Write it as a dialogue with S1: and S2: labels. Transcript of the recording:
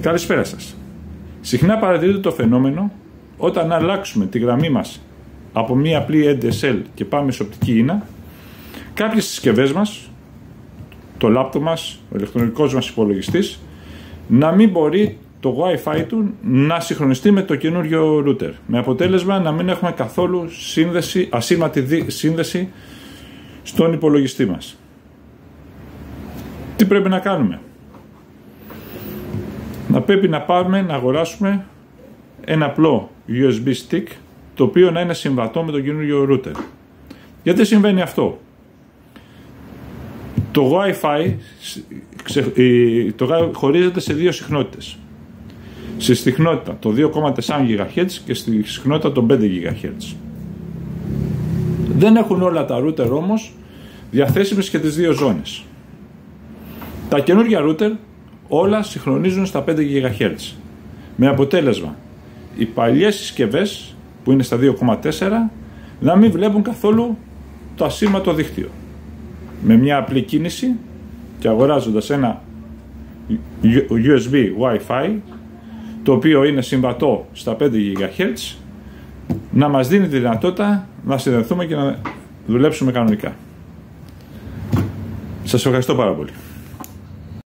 S1: Καλησπέρα σας. Συχνά παρατηρείται το φαινόμενο όταν αλλάξουμε τη γραμμή μας από μία απλή ADSL και πάμε σε οπτική ίνα, κάποιες συσκευές μας, το λάπτοπ μας, ο ηλεκτρονικός μας υπολογιστής, να μην μπορεί το Wi-Fi του να συγχρονιστεί με το καινούριο router. Με αποτέλεσμα να μην έχουμε καθόλου ασύρματη σύνδεση στον υπολογιστή μας. Τι πρέπει να κάνουμε? Πρέπει να πάμε να αγοράσουμε ένα απλό USB stick, το οποίο να είναι συμβατό με το καινούριο router. Γιατί συμβαίνει αυτό? Το Wi-Fi χωρίζεται σε δύο συχνότητες. Στη συχνότητα το 2,4 GHz και στη συχνότητα το 5 GHz. Δεν έχουν όλα τα router όμως διαθέσιμες και τις δύο ζώνες. Τα καινούργια router όλα συγχρονίζουν στα 5 GHz. Με αποτέλεσμα οι παλιές συσκευές που είναι στα 2,4 να μην βλέπουν καθόλου το ασύρματο δίκτυο. Με μια απλή κίνηση και αγοράζοντας ένα USB Wi-Fi, το οποίο είναι συμβατό στα 5 GHz, να μας δίνει τη δυνατότητα να συνδεθούμε και να δουλέψουμε κανονικά. Σας ευχαριστώ πάρα πολύ.